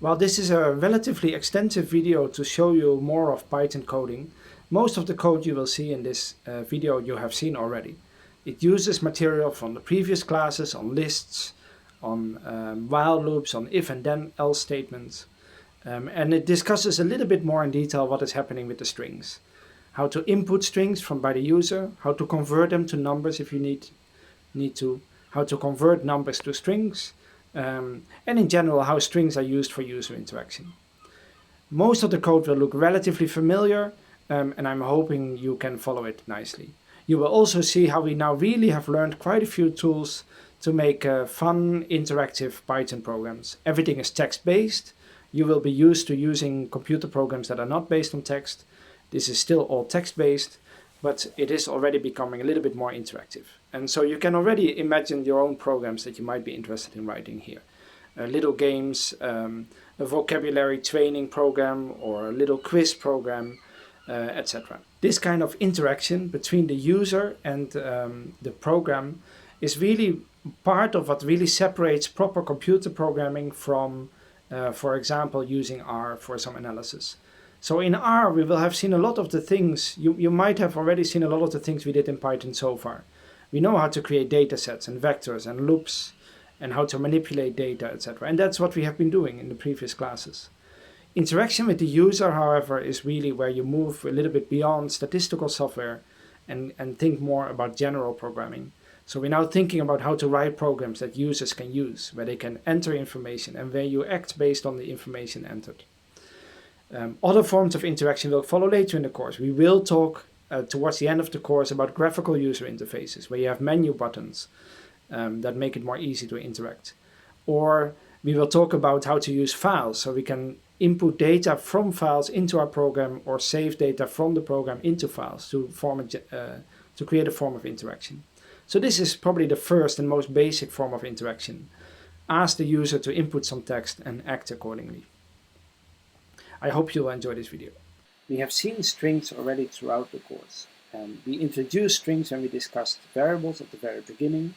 While this is a relatively extensive video to show you more of Python coding, most of the code you will see in this video you have seen already. It uses material from the previous classes on lists, on while loops, on if and then else statements, and it discusses a little bit more in detail what is happening with the strings. How to input strings by the user, how to convert them to numbers if you need to, how to convert numbers to strings, and in general how strings are used for user interaction. Most of the code will look relatively familiar, and I'm hoping you can follow it nicely. You will also see how we now really have learned quite a few tools to make fun, interactive Python programs. Everything is text-based. You will be used to using computer programs that are not based on text. This is still all text-based, but it is already becoming a little bit more interactive. And so you can already imagine your own programs that you might be interested in writing here. Little games, a vocabulary training program, or a little quiz program, etc. This kind of interaction between the user and the program is really part of what really separates proper computer programming from, for example, using R for some analysis. So in R, we will have seen a lot of the things, you might have already seen a lot of the things we did in Python so far. We know how to create data sets and vectors and loops and how to manipulate data, etc. And that's what we have been doing in the previous classes. Interaction with the user, however, is really where you move a little bit beyond statistical software and think more about general programming. So we're now thinking about how to write programs that users can use, where they can enter information and where you act based on the information entered. Other forms of interaction will follow later in the course. We will talk towards the end of the course about graphical user interfaces, where you have menu buttons that make it more easy to interact. Or we will talk about how to use files, so we can input data from files into our program or save data from the program into files to create a form of interaction. So this is probably the first and most basic form of interaction. Ask the user to input some text and act accordingly. I hope you will enjoy this video. We have seen strings already throughout the course. We introduced strings when we discussed variables at the very beginning.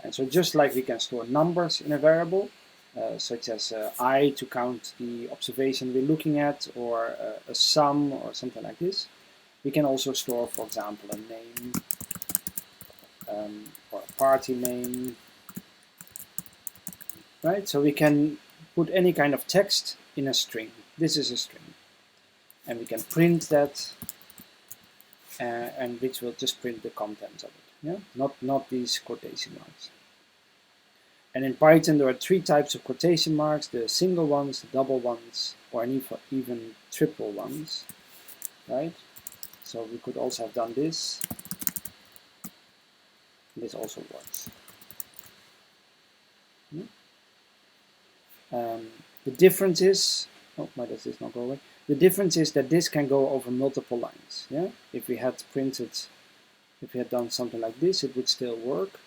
And so just like we can store numbers in a variable, such as I to count the observation we're looking at, or a sum or something like this, we can also store, for example, a name or a party name, right? So we can put any kind of text in a string. This is a string. And we can print that, and which will just print the contents of it, yeah? Not these quotation marks. And in Python there are three types of quotation marks: the single ones, the double ones, or even triple ones, right? So we could also have done this. This also works. The difference is, oh, why does this not go away? The difference is that this can go over multiple lines. Yeah, if we had done something like this, it would still work,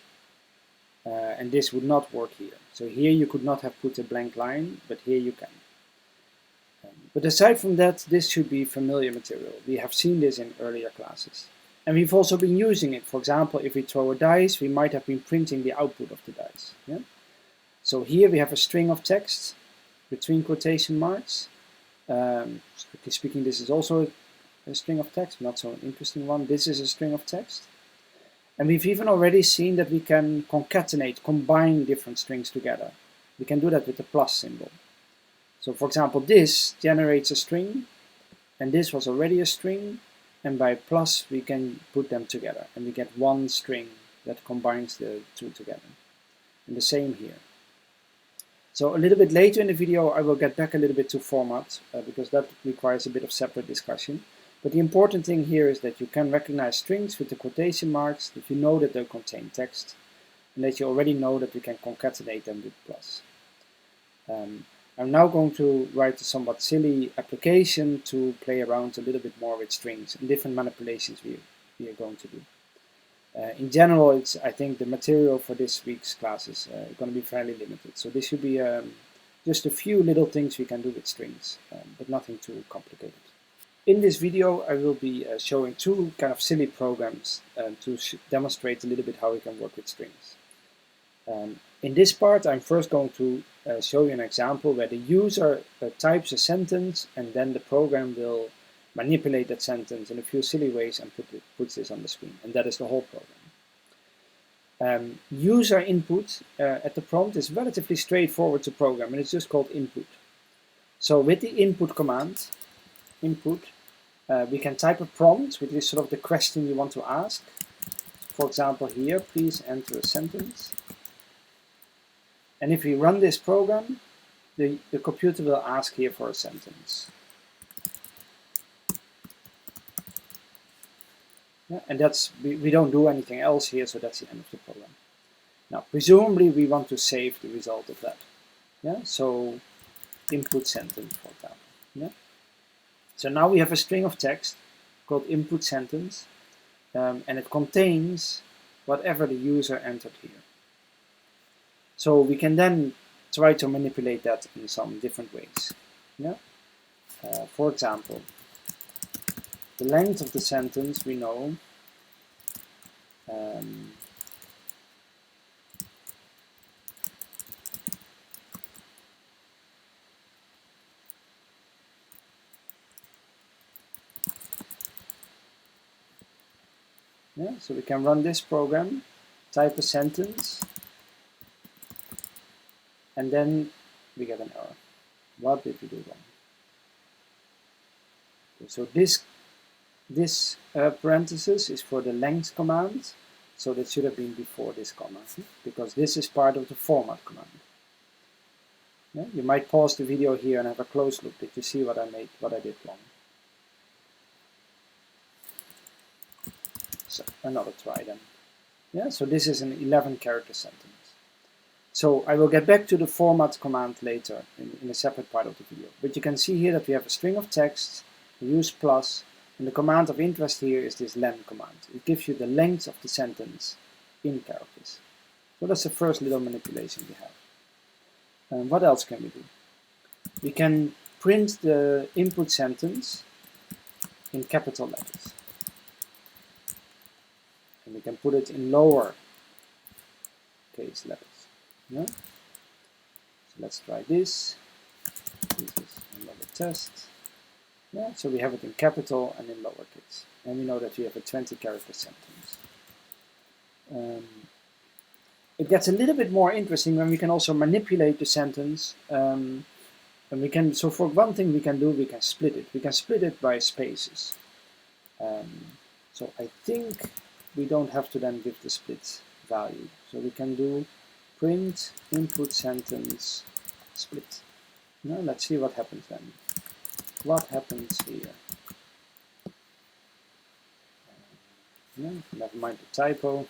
and this would not work here. So here you could not have put a blank line, but here you can. But aside from that, this should be familiar material. We have seen this in earlier classes. And we've also been using it. For example, if we throw a dice, we might have been printing the output of the dice. Yeah? So here we have a string of text between quotation marks. Strictly speaking, this is also a string of text, not so an interesting one. This is a string of text. And we've even already seen that we can concatenate, combine different strings together. We can do that with the plus symbol. So for example, this generates a string, and this was already a string, and by plus we can put them together, and we get one string that combines the two together. And the same here. So a little bit later in the video I will get back a little bit to format, because that requires a bit of separate discussion. But the important thing here is that you can recognize strings with the quotation marks, that you know that they contain text, and that you already know that we can concatenate them with plus. I'm now going to write a somewhat silly application to play around a little bit more with strings and different manipulations we are going to do. In general, I think the material for this week's class is going to be fairly limited. So this should be just a few little things we can do with strings, but nothing too complicated. In this video, I will be showing two kind of silly programs to demonstrate a little bit how we can work with strings. In this part, I'm first going to show you an example where the user types a sentence and then the program will manipulate that sentence in a few silly ways and puts this on the screen. And that is the whole program. User input at the prompt is relatively straightforward to program, and it's just called input. So with the input command, input, we can type a prompt, which is sort of the question you want to ask. For example here, please enter a sentence. And if we run this program, the computer will ask here for a sentence. Yeah, and that's we don't do anything else here, so that's the end of the program. Now, presumably we want to save the result of that. Yeah, so input sentence, for example. Yeah. So now we have a string of text called input sentence, and it contains whatever the user entered here. So we can then try to manipulate that in some different ways. Yeah. For example, the length of the sentence we know. Yeah, so we can run this program, type a sentence, and then we get an error. What did we do wrong? Okay, so this parenthesis is for the length command, so that should have been before this comma, because this is part of the format command. Yeah, you might pause the video here and have a close look. Did you see what I did wrong? So another try then. Yeah, so this is an 11-character sentence. So I will get back to the format command later in a separate part of the video. But you can see here that we have a string of text, we use plus, and the command of interest here is this len command. It gives you the length of the sentence in characters. So that's the first little manipulation we have. And what else can we do? We can print the input sentence in capital letters. And we can put it in lower case letters. Yeah? So let's try this. This is another test. Yeah, so we have it in capital and in lowercase. And we know that we have a 20-character sentence. It gets a little bit more interesting when we can also manipulate the sentence. And we can, so for one thing we can do, we can split it. We can split it by spaces. So I think we don't have to then give the split value. So we can do print input sentence split. Now let's see what happens then. What happens here? Never mind the typo.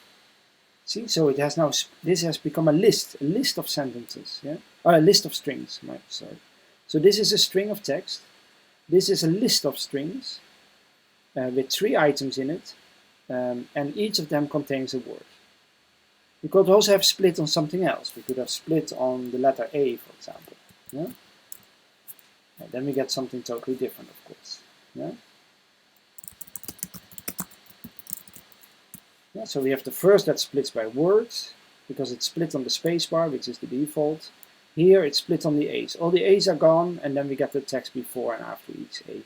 See, so it has now, this has become a list of sentences, yeah? Or a list of strings, sorry. So this is a string of text. This is a list of strings with 3 items in it, and each of them contains a word. We could also have split on something else. We could have split on the letter A, for example. Yeah? And then we get something totally different, of course. Yeah? Yeah, so we have the first that splits by words, because it's split on the spacebar, which is the default. Here it's split on the A's. All the A's are gone, and then we get the text before and after each A.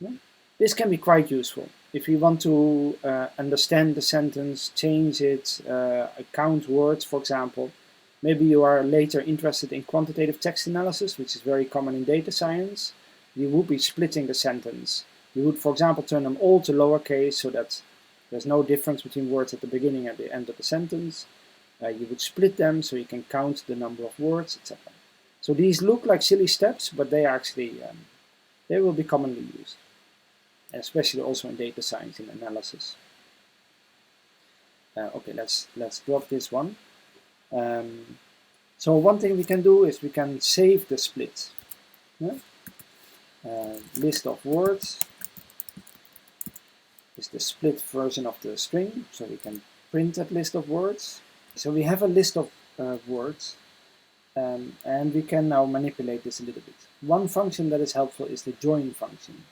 Yeah? This can be quite useful. If we want to understand the sentence, change it, count words, for example. Maybe you are later interested in quantitative text analysis, which is very common in data science. You would be splitting the sentence. You would, for example, turn them all to lowercase so that there's no difference between words at the beginning and the end of the sentence. You would split them so you can count the number of words, etc. So these look like silly steps, but they are actually, they will be commonly used. Especially also in data science, in analysis. Okay, let's drop this one. So one thing we can do is we can save the split. Yeah? List of words is the split version of the string, so we can print that list of words. So we have a list of words, and we can now manipulate this a little bit. One function that is helpful is the join function.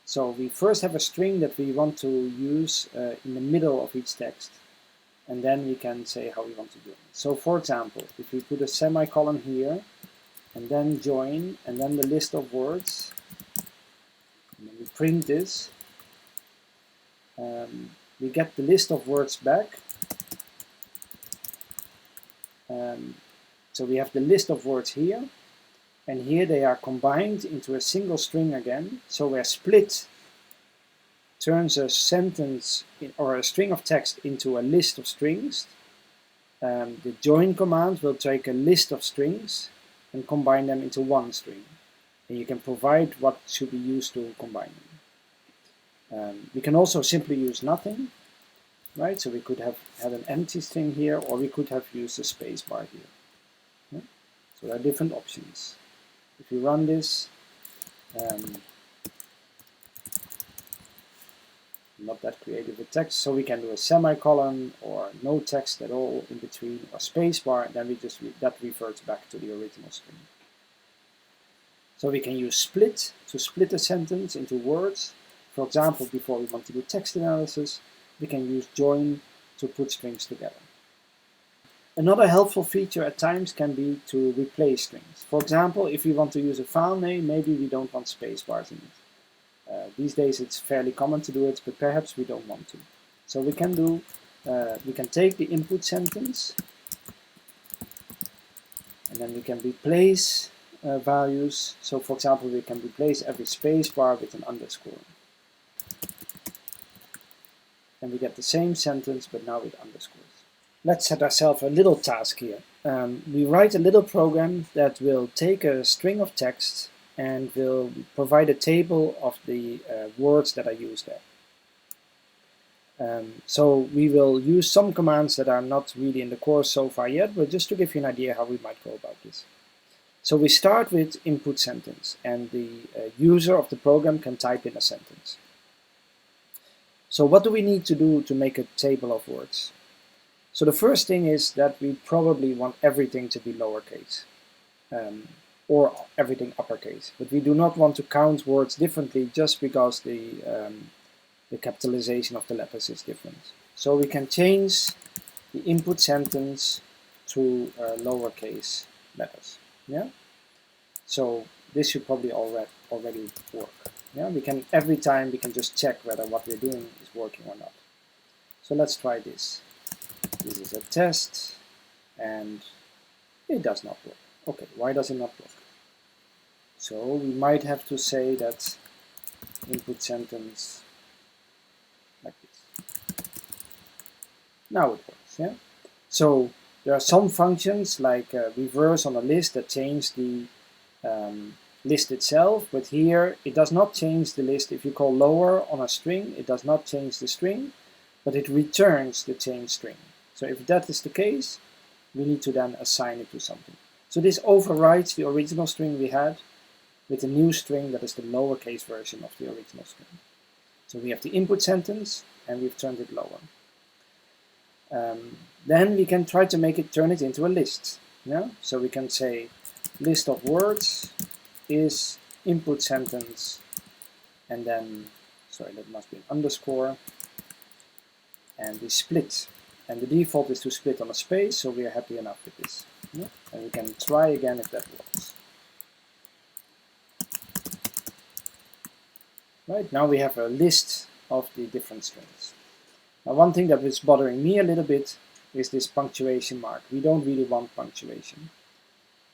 So we first have a string that we want to use in the middle of each text. and then we can say how we want to do it. So for example, if we put a semicolon here, and then join, and then the list of words, and then we print this, we get the list of words back. So we have the list of words here, and here they are combined into a single string again. So where split turns a sentence or a string of text into a list of strings, the join command will take a list of strings and combine them into one string. And you can provide what should be used to combine them. We can also simply use nothing, right? So we could have had an empty string here, or we could have used a space bar here. Yeah? So there are different options. If you run this, not that creative with text, so we can do a semicolon or no text at all in between, or space bar, and then we just that reverts back to the original string. So we can use split to split a sentence into words. For example, before we want to do text analysis, we can use join to put strings together. Another helpful feature at times can be to replace strings. For example, if we want to use a file name, maybe we don't want space bars in it. These days it's fairly common to do it, but perhaps we don't want to. So we can do, we can take the input sentence, and then we can replace values. So for example, we can replace every space bar with an underscore. And we get the same sentence, but now with underscores. Let's set ourselves a little task here. We write a little program that will take a string of text and will provide a table of the words that are used there. So we will use some commands that are not really in the course so far yet, but just to give you an idea how we might go about this. So we start with input sentence, and the user of the program can type in a sentence. So what do we need to do to make a table of words? So the first thing is that we probably want everything to be lowercase, or everything uppercase. But we do not want to count words differently just because the capitalization of the letters is different. So we can change the input sentence to lowercase letters. Yeah. So this should probably already work. Yeah. We can every time we can just check whether what we're doing is working or not. So let's try this. This is a test, and it does not work. Okay, why does it not work? So we might have to say that input sentence like this. Now it works, yeah? So there are some functions like reverse on a list that change the list itself, but here it does not change the list. If you call lower on a string, it does not change the string, but it returns the changed string. So if that is the case, we need to then assign it to something. So this overrides the original string we had with a new string that is the lowercase version of the original string. So we have the input sentence, and we've turned it lower. Then we can try to turn it into a list. Yeah? So we can say list of words is input sentence, and then, sorry, that must be an underscore, and we split. And the default is to split on a space, so we are happy enough with this. Yeah? And we can try again if that works. Right, now we have a list of the different strings. Now one thing that is bothering me a little bit is this punctuation mark. We don't really want punctuation.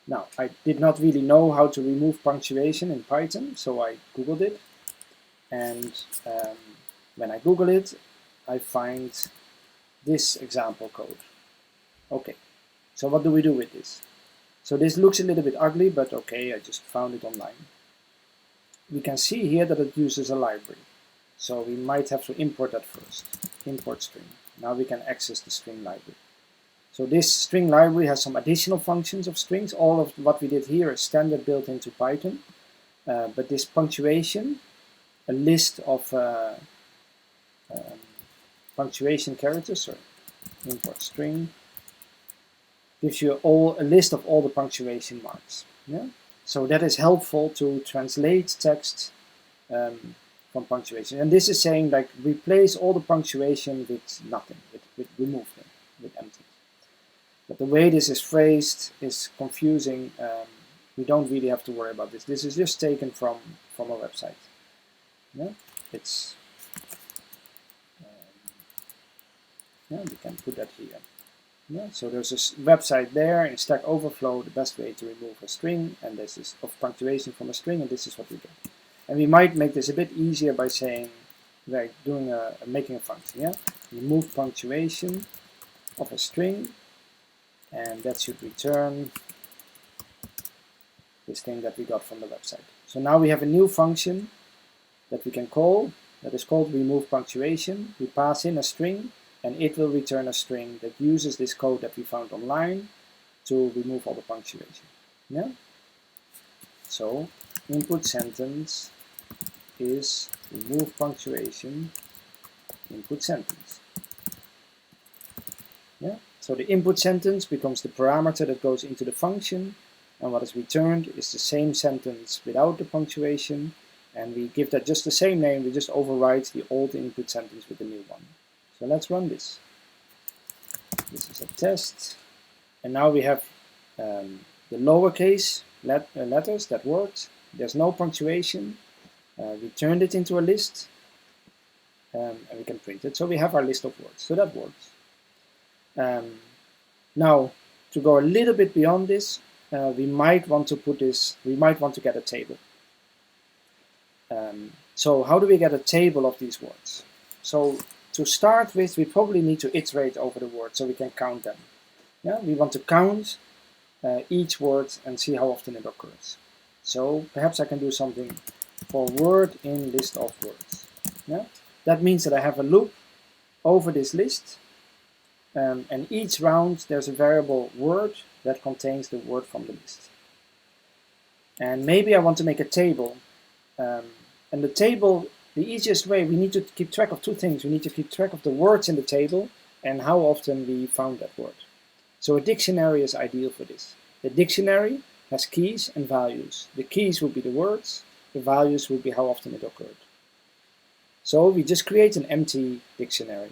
Now, I did not really know how to remove punctuation in Python, so I Googled it. And when I Google it, I find this example code. Okay, so what do we do with this? So this looks a little bit ugly, but okay, I just found it online. We can see here that it uses a library. So we might have to import that first. Import string. Now we can access the string library. So this string library has some additional functions of strings. All of what we did here is standard built into Python. But this punctuation, a list of punctuation characters, sorry, import string, gives you a list of all the punctuation marks. Yeah? So that is helpful to translate text from punctuation. And this is saying like replace all the punctuation with nothing, with remove them. with empty. But the way this is phrased is confusing. We don't really have to worry about this. This is just taken from a website. Yeah, it's yeah, we can put that here. Yeah, so there's a website there in Stack Overflow, the best way to remove a string, and this is of punctuation from a string, and this is what we get. And we might make this a bit easier by saying, like doing making a function. Yeah, remove punctuation of a string, and that should return this thing that we got from the website. So now we have a new function that we can call, that is called remove punctuation. We pass in a string, and it will return a string that uses this code that we found online to remove all the punctuation. Yeah? So input sentence is remove punctuation input sentence. Yeah? So the input sentence becomes the parameter that goes into the function, and what is returned is the same sentence without the punctuation, and we give that just the same name. We just overwrite the old input sentence with the new one. So let's run this. This is a test, and now we have the lowercase letters that worked. There's no punctuation. We turned it into a list, and we can print it. So we have our list of words. So that works. Now, to go a little bit beyond this, we might want to put this. We might want to get a table. So how do we get a table of these words? So to start with, we probably need to iterate over the words so we can count them. Yeah, we want to count each word and see how often it occurs. So perhaps I can do something for word in list of words. Yeah, that means that I have a loop over this list, and each round there's a variable word that contains the word from the list. And maybe I want to make a table, and the table, the easiest way, we need to keep track of two things. We need to keep track of the words in the table and how often we found that word. So a dictionary is ideal for this. The dictionary has keys and values. The keys will be the words, the values will be how often it occurred. So we just create an empty dictionary.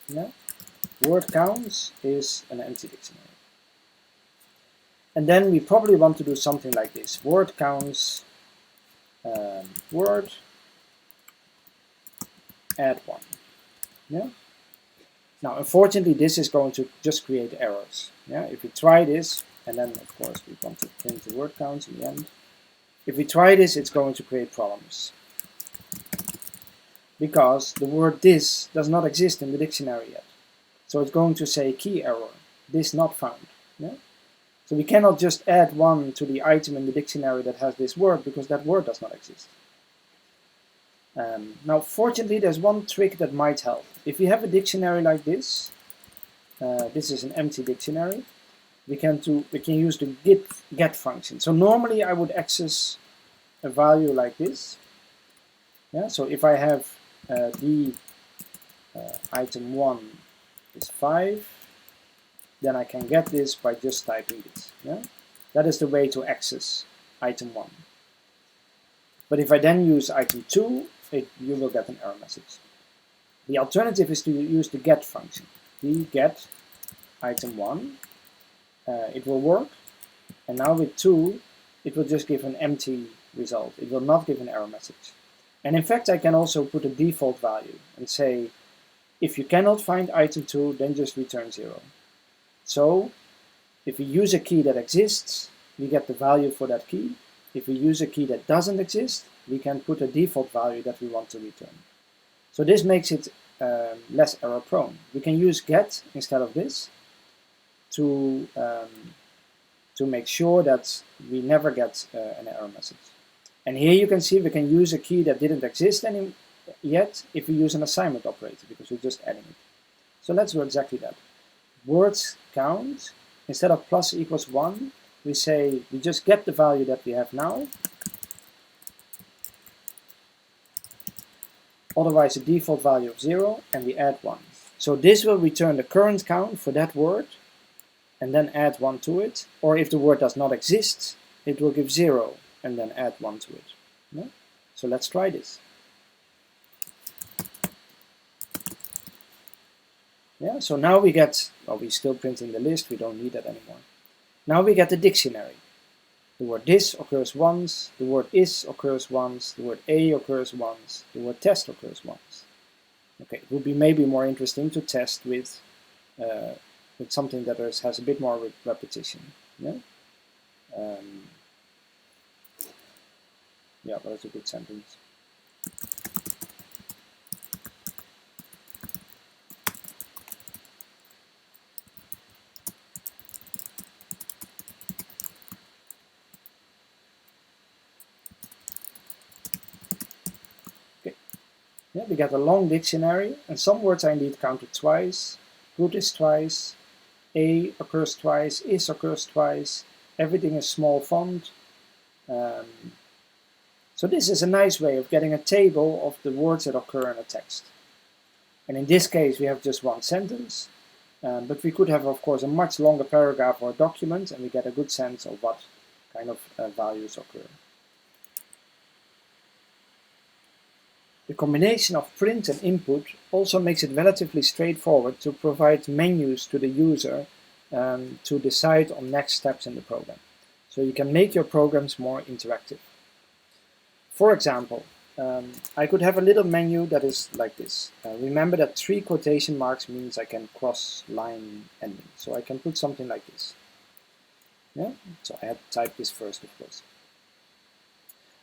Yeah? Word counts is an empty dictionary. And then we probably want to do something like this. Word counts, word, add 1. Yeah? Now, unfortunately, this is going to just create errors. Yeah? If we try this, and then of course we want to print the word counts in the end. If we try this, it's going to create problems, because the word this does not exist in the dictionary yet. So it's going to say key error, this not found. Yeah? So we cannot just add 1 to the item in the dictionary that has this word, because that word does not exist. Now, fortunately, there's one trick that might help. If we have a dictionary like this, this is an empty dictionary, we can use the get function. So normally I would access a value like this. Yeah, so if I have item 1 is 5, then I can get this by just typing this. Yeah? That is the way to access item 1. But if I then use item 2, you will get an error message. The alternative is to use the get function. We get item 1, it will work, and now with 2, it will just give an empty result. It will not give an error message. And in fact, I can also put a default value and say, if you cannot find item 2, then just return 0. So if we use a key that exists, we get the value for that key. If we use a key that doesn't exist, we can put a default value that we want to return. So this makes it less error prone. We can use get instead of this to make sure that we never get an error message. And here you can see we can use a key that didn't exist yet if we use an assignment operator, because we're just adding it. So let's do exactly that. Words count, instead of plus equals 1, we say we just get the value that we have now. Otherwise a default value of 0, and we add 1. So this will return the current count for that word and then add 1 to it. Or if the word does not exist, it will give 0 and then add 1 to it. Yeah? So let's try this. Yeah, so now we get, well, we're still printing the list, we don't need that anymore. Now we get the dictionary. The word this occurs once, the word is occurs once, the word a occurs once, the word test occurs once. Okay, it would be maybe more interesting to test with something that has a bit more repetition. Yeah, yeah, but that's a good sentence. Okay, yeah, we get a long dictionary, and some words are indeed counted twice. Good is twice, a occurs twice, is occurs twice. Everything is small font. So this is a nice way of getting a table of the words that occur in a text. And in this case, we have just one sentence, but we could have, of course, a much longer paragraph or document, and we get a good sense of what kind of values occur. The combination of print and input also makes it relatively straightforward to provide menus to the user to decide on next steps in the program. So you can make your programs more interactive. For example, I could have a little menu that is like this. Remember that 3 quotation marks means I can cross line ending. So I can put something like this. Yeah? So I had to type this first, of course.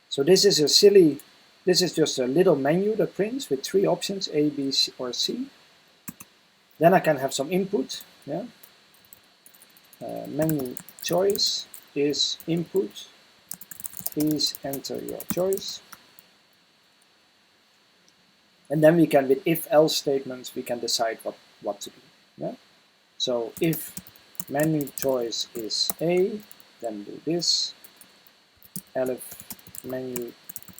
So this is just a little menu that prints with 3 options, A, B, C, or C. Then I can have some input. Yeah? Menu choice is input. Please enter your choice. And then we can, with if-else statements, we can decide what to do. Yeah? So if menu choice is A, then do this. And if menu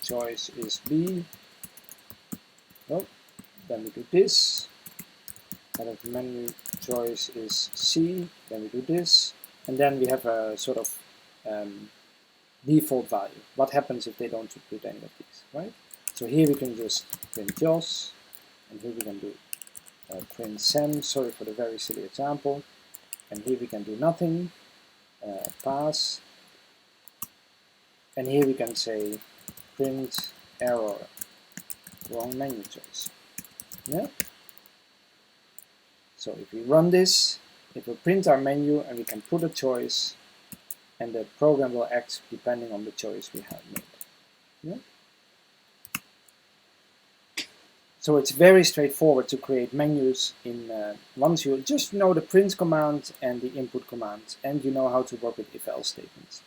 choice is B, oh, then we do this. And if menu choice is C, then we do this. And then we have a sort of default value. What happens if they don't put any of these, right? So here we can just print JOS, and here we can do print SEM, sorry for the very silly example. And here we can do nothing, pass. And here we can say print error, wrong menu choice. Yeah? So if we run this, it will print our menu and we can put a choice, and the program will act depending on the choice we have made. Yeah? So it's very straightforward to create menus in once you just know the print command and the input command, and you know how to work with if-else statements.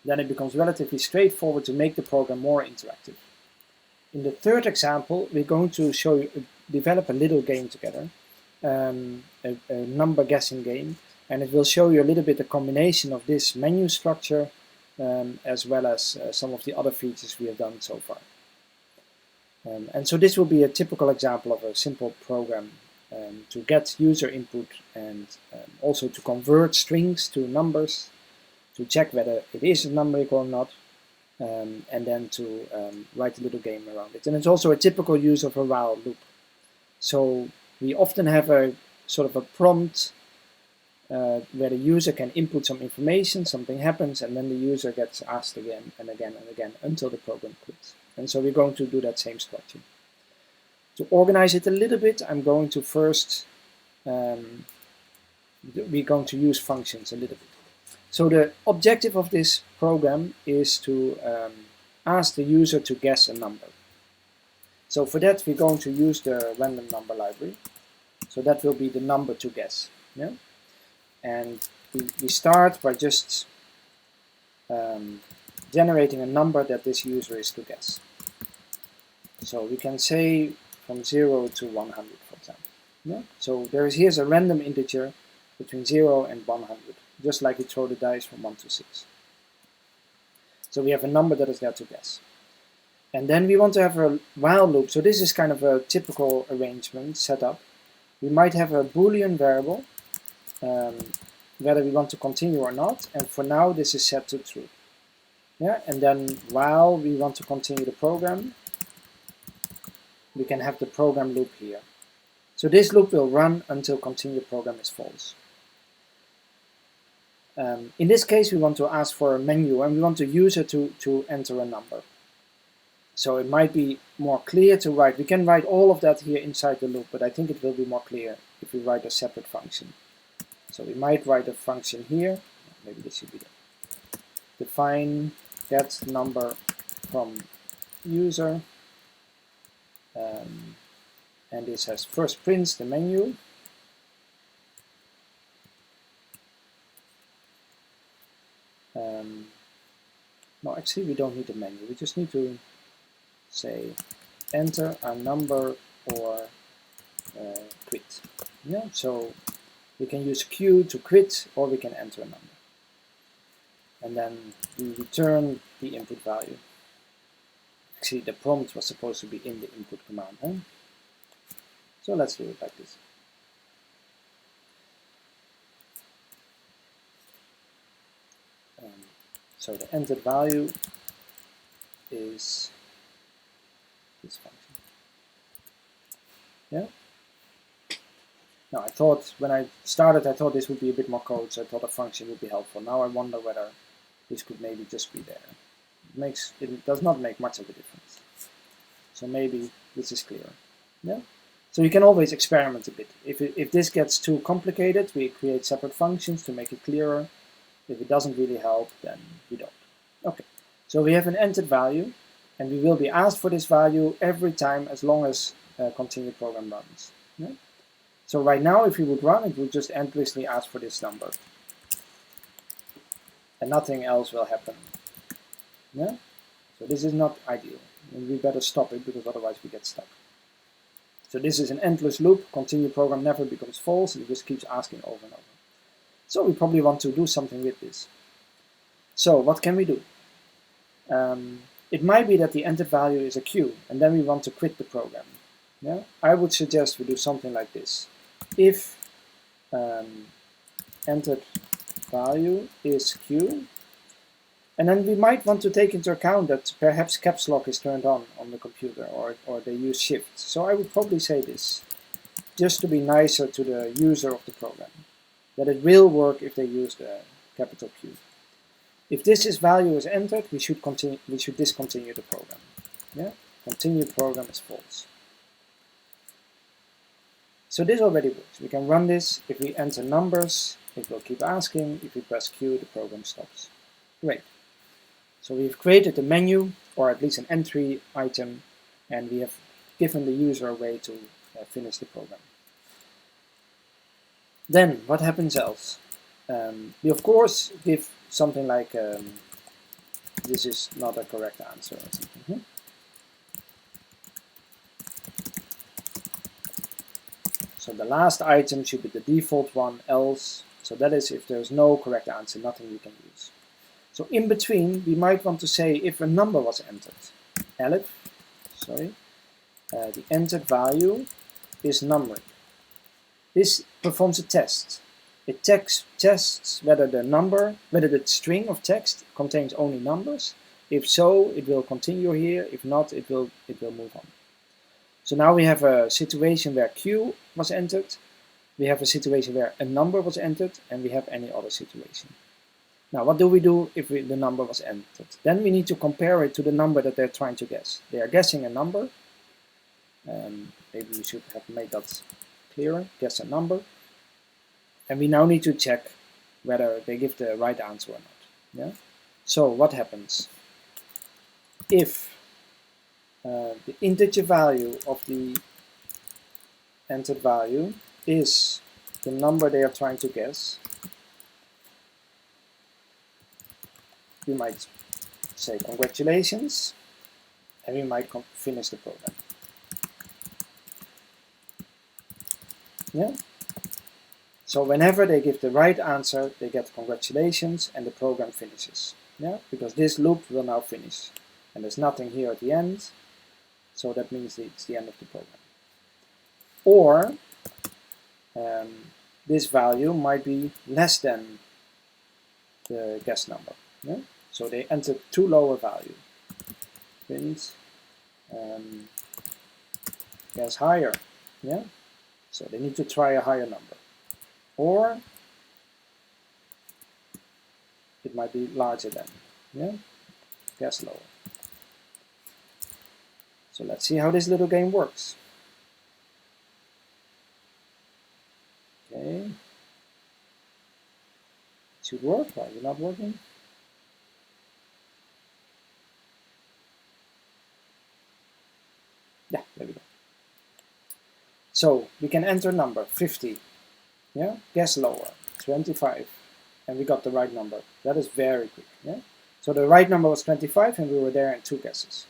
Then it becomes relatively straightforward to make the program more interactive. In the third example, we're going to show you, develop a little game together, a number guessing game, and it will show you a little bit the combination of this menu structure as well as some of the other features we have done so far. And so this will be a typical example of a simple program to get user input and also to convert strings to numbers, to check whether it is a numerical or not, and then to write a little game around it. And it's also a typical use of a while loop. So we often have a sort of a prompt where the user can input some information, something happens, and then the user gets asked again and again and again until the program quits. And so we're going to do that same structure. To organize it a little bit, I'm going to first, we're going to use functions a little bit. So the objective of this program is to ask the user to guess a number. So for that, we're going to use the random number library. So that will be the number to guess. Yeah? And we start by just generating a number that this user is to guess. So we can say from 0 to 100, for example. Yeah? So here's a random integer between 0 and 100, just like we throw the dice from 1 to 6. So we have a number that is there to guess. And then we want to have a while loop. So this is kind of a typical arrangement setup. We might have a Boolean variable, whether we want to continue or not. And for now, this is set to true. Yeah, and then while we want to continue the program, we can have the program loop here. So this loop will run until continue program is false. In this case, we want to ask for a menu and we want the user to enter a number. So it might be more clear to write. We can write all of that here inside the loop, but I think it will be more clear if we write a separate function. So we might write a function here. Maybe this should be there. Define get number from user. And this has first prints the menu. No, actually we don't need a menu. We just need to say enter a number or quit. Yeah, so we can use Q to quit, or we can enter a number. And then we return the input value. Actually, the prompt was supposed to be in the input command. Huh? So let's do it like this. So the entered value is this function. Yeah. Now I thought when I started, I thought this would be a bit more code, so I thought a function would be helpful. Now I wonder whether this could maybe just be there. It does not make much of a difference. So maybe this is clearer. Yeah. So you can always experiment a bit. If this gets too complicated, we create separate functions to make it clearer. If it doesn't really help, then we don't. Okay, so we have an entered value, and we will be asked for this value every time as long as continue program runs. Yeah? So right now, if we would run, it would just endlessly ask for this number. And nothing else will happen. Yeah? So this is not ideal. And we better stop it, because otherwise we get stuck. So this is an endless loop. Continue program never becomes false, and it just keeps asking over and over. So we probably want to do something with this. So what can we do? It might be that the entered value is a Q, and then we want to quit the program. Yeah? I would suggest we do something like this. If entered value is Q, and then we might want to take into account that perhaps caps lock is turned on the computer, or they use shift. So I would probably say this, just to be nicer to the user of the program, that it will work if they use the capital Q. If this value is entered, we should discontinue the program. Yeah? Continue program is false. So this already works. We can run this. If we enter numbers, it will keep asking. If we press Q, the program stops. Great. So we've created a menu, or at least an entry item, and we have given the user a way to finish the program. Then, what happens else? We of course give something like, this is not a correct answer or something. So the last item should be the default one, else. So that is if there's no correct answer, nothing we can use. So in between, we might want to say if a number was entered. Elif, sorry, the entered value is numeric. This performs a test. It tests whether the string of text contains only numbers. If so, it will continue here. If not, it will move on. So now we have a situation where Q was entered. We have a situation where a number was entered, and we have any other situation. Now, what do we do if the number was entered? Then we need to compare it to the number that they're trying to guess. They are guessing a number. Maybe we should have made that clearer. Guess a number. And we now need to check whether they give the right answer or not. Yeah? So what happens? If the integer value of the entered value is the number they are trying to guess, we might say congratulations, and we might finish the program. Yeah? So whenever they give the right answer, they get congratulations, and the program finishes. Yeah? Because this loop will now finish. And there's nothing here at the end, so that means it's the end of the program. Or this value might be less than the guess number. Yeah? So they entered too low a value. Print guess higher. Yeah? So they need to try a higher number. Or it might be larger than. Yeah? Guess lower. So let's see how this little game works. Okay. It should work. Why is it not working? Yeah, there we go. So we can enter number 50. Yeah, guess lower, 25, and we got the right number. That is very quick. Yeah. So the right number was 25, and we were there in 2 guesses.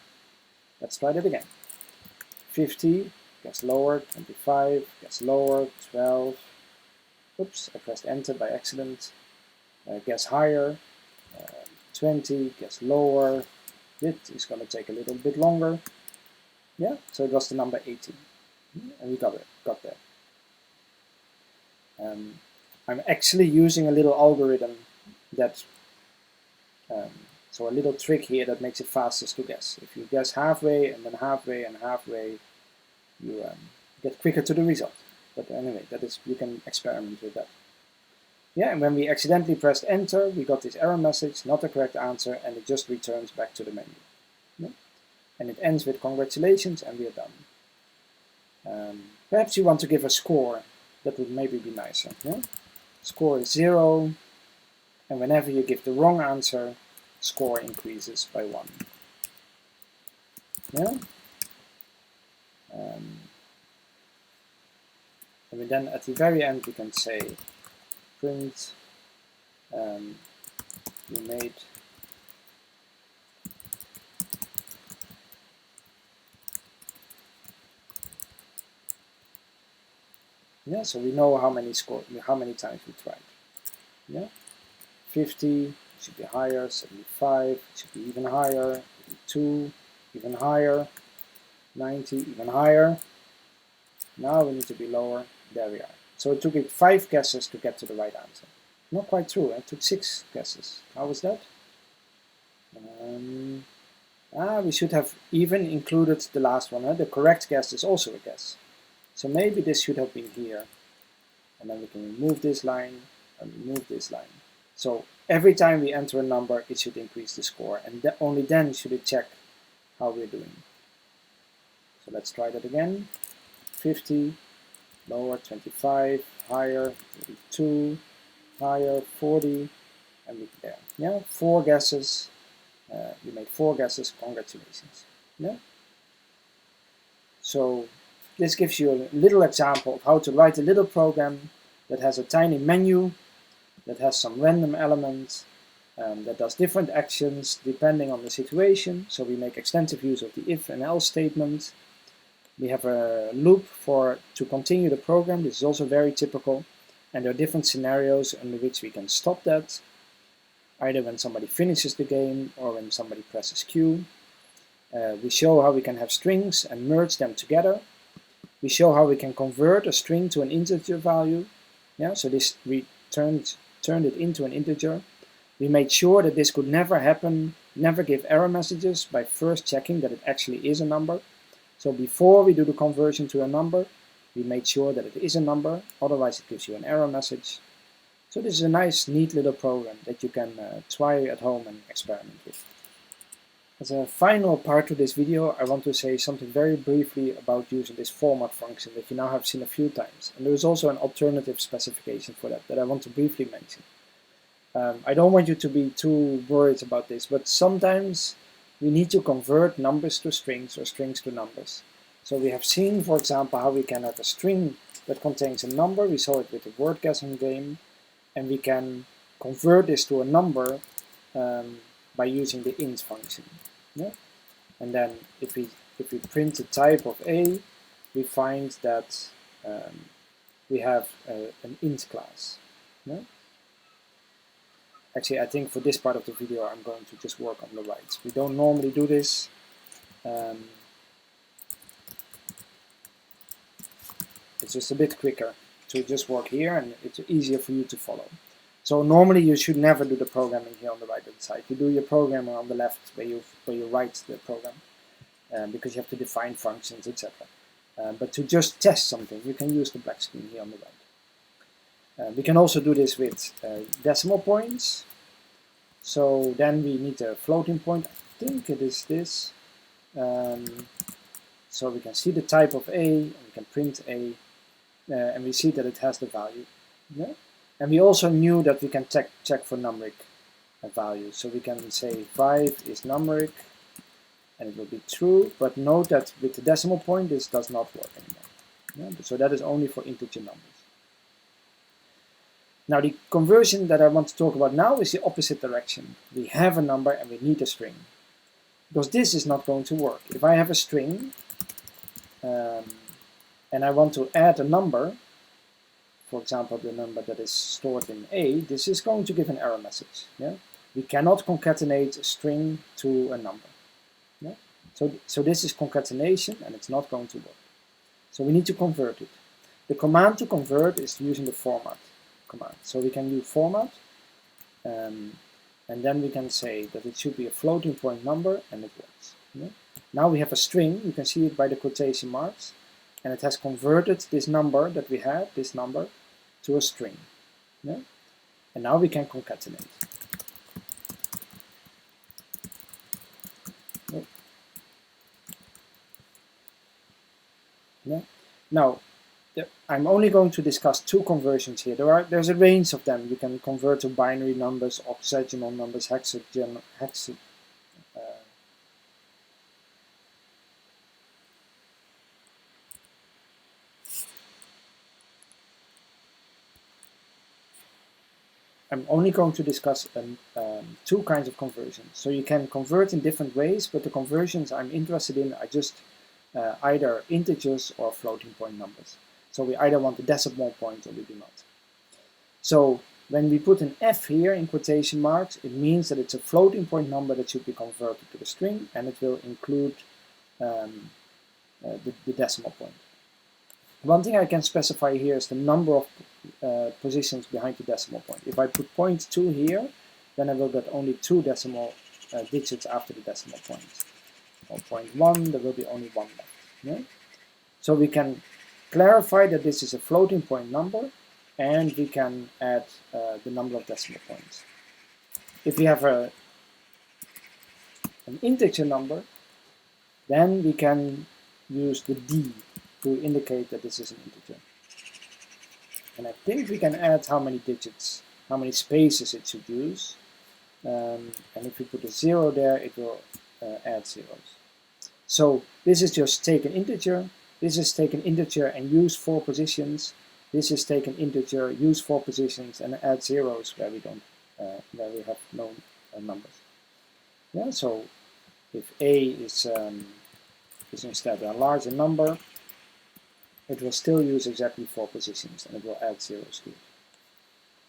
Let's try that again. 50, guess lower, 25, guess lower, 12. Oops, I pressed enter by accident. Guess higher, 20, guess lower. It is going to take a little bit longer. Yeah, so it was the number 18, and we got there. I'm actually using a little algorithm that, so a little trick here that makes it fastest to guess. If you guess halfway and then halfway and halfway, you get quicker to the result. But anyway, that is, you can experiment with that. Yeah, and when we accidentally pressed enter, we got this error message, not the correct answer, and it just returns back to the menu. Yeah? And it ends with congratulations, and we are done. Perhaps you want to give a score. That would maybe be nicer. Yeah? Score is 0, and whenever you give the wrong answer, score increases by 1. Yeah? And then at the very end we can say print you made yeah, so we know how many times we tried. Yeah, 50 should be higher, 75 should be even higher, 82 even higher, 90 even higher. Now we need to be lower. There we are. So it took it 5 guesses to get to the right answer. Not quite true. It took 6 guesses. How was that? We should have even included the last one. The correct guess is also a guess. So maybe this should have been here. And then we can remove this line and remove this line. So every time we enter a number, it should increase the score. And only then should it check how we're doing. So let's try that again. 50, lower, 25, higher, 32, higher, 40, and we there. Yeah, 4 guesses. You made 4 guesses. Congratulations. Yeah. So this gives you a little example of how to write a little program that has a tiny menu, that has some random elements, that does different actions depending on the situation. So we make extensive use of the if and else statement. We have a loop to continue the program. This is also very typical. And there are different scenarios under which we can stop that, either when somebody finishes the game or when somebody presses Q. We show how we can have strings and merge them together. We show how we can convert a string to an integer value. Yeah, so this we turned it into an integer. We made sure that this could never happen, never give error messages by first checking that it actually is a number. So before we do the conversion to a number, we made sure that it is a number, otherwise it gives you an error message. So this is a nice, neat little program that you can try at home and experiment with. As a final part to this video, I want to say something very briefly about using this format function that you now have seen a few times. And there is also an alternative specification for that I want to briefly mention. I don't want you to be too worried about this, but sometimes we need to convert numbers to strings or strings to numbers. So we have seen, for example, how we can have a string that contains a number. We saw it with the word guessing game. And we can convert this to a number by using the int function. Yeah? And then if we print the type of A, we find that we have an int class. Yeah? Actually, I think for this part of the video, I'm going to just work on the rights. We don't normally do this. It's just a bit quicker to just work here, and it's easier for you to follow. So normally you should never do the programming here on the right hand side. You do your programming on the left where you write the program, because you have to define functions, etc. But to just test something, you can use the black screen here on the right. We can also do this with decimal points. So then we need a floating point. I think it is this. So we can see the type of A, and we can print A, and we see that it has the value. Yeah? And we also knew that we can check for numeric values. So we can say 5 is numeric, and it will be true, but note that with the decimal point this does not work anymore. Yeah? So that is only for integer numbers. Now the conversion that I want to talk about now is the opposite direction. We have a number and we need a string. Because this is not going to work. If I have a string and I want to add a number, for example the number that is stored in A, this is going to give an error message. Yeah? We cannot concatenate a string to a number. Yeah? So this is concatenation and it's not going to work. So we need to convert it. The command to convert is using the format command. So we can use format and then we can say that it should be a floating point number, and it works. Yeah? Now we have a string, you can see it by the quotation marks, and it has converted this number that we had, this number, to a string. Yeah? And now we can concatenate. Yeah? Now, I'm only going to discuss two conversions here. There's a range of them. You can convert to binary numbers, octagonal numbers, I'm only going to discuss two kinds of conversions. So you can convert in different ways, but the conversions I'm interested in are just either integers or floating point numbers. So we either want the decimal point or we do not. So when we put an F here in quotation marks, it means that it's a floating point number that should be converted to a string, and it will include the decimal point. One thing I can specify here is the number of positions behind the decimal point. If I put 0.2 here, then I will get only 2 decimal digits after the decimal point. Or 0.1, there will be only 1 left. Yeah? So we can clarify that this is a floating point number, and we can add the number of decimal points. If we have an integer number, then we can use the D to indicate that this is an integer. And I think we can add how many digits, how many spaces it should use. And if we put a 0 there, it will add zeros. So this is just take an integer. This is take an integer and use 4 positions. This is take an integer, use 4 positions, and add zeros where we don't, where we have no numbers. Yeah. So if A is instead a larger number, it will still use exactly 4 positions, and it will add zeros to it.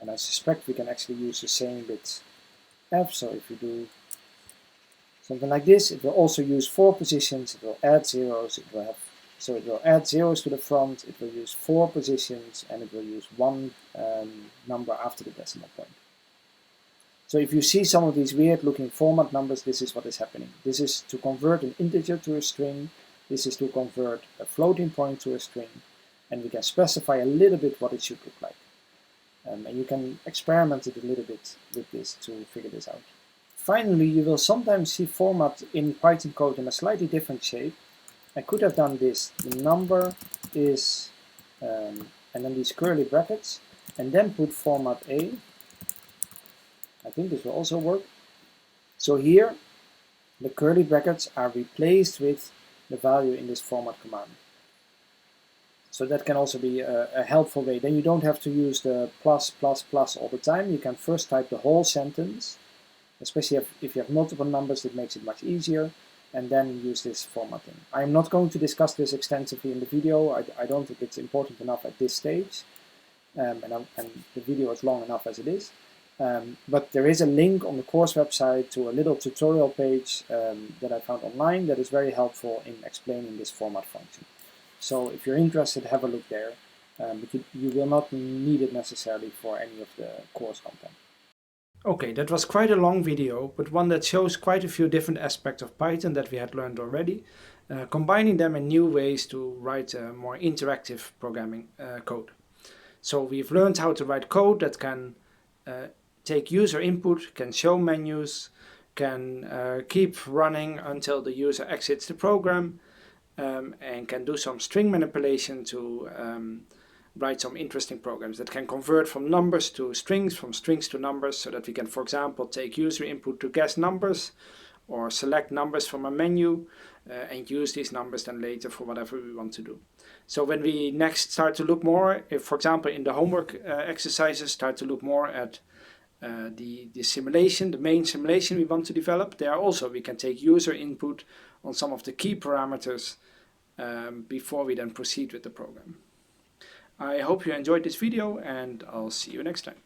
And I suspect we can actually use the same with F. So if we do something like this, it will also use 4 positions. It will add zeros. It will have. So it will add zeros to the front, it will use 4 positions, and it will use 1 number after the decimal point. So if you see some of these weird looking format numbers, this is what is happening. This is to convert an integer to a string, this is to convert a floating point to a string, and we can specify a little bit what it should look like. And you can experiment it a little bit with this to figure this out. Finally, you will sometimes see format in Python code in a slightly different shape. I could have done this, the number is, and then these curly brackets, and then put format A. I think this will also work. So here, the curly brackets are replaced with the value in this format command. So that can also be a helpful way. Then you don't have to use the plus, plus, plus all the time. You can first type the whole sentence, especially if you have multiple numbers, it makes it much easier. And then use this formatting. I'm not going to discuss this extensively in the video. I don't think it's important enough at this stage, and the video is long enough as it is. But there is a link on the course website to a little tutorial page that I found online that is very helpful in explaining this format function. So if you're interested, have a look there, but you will not need it necessarily for any of the course content. Okay, that was quite a long video, but one that shows quite a few different aspects of Python that we had learned already. combining them in new ways to write more interactive programming code. So we've learned how to write code that can take user input, can show menus, can keep running until the user exits the program, and can do some string manipulation to write some interesting programs that can convert from numbers to strings, from strings to numbers, so that we can, for example, take user input to guess numbers or select numbers from a menu and use these numbers then later for whatever we want to do. So when we next start to look more, if, for example, in the homework exercises, start to look more at the simulation, the main simulation we want to develop, there also we can take user input on some of the key parameters before we then proceed with the program. I hope you enjoyed this video, and I'll see you next time.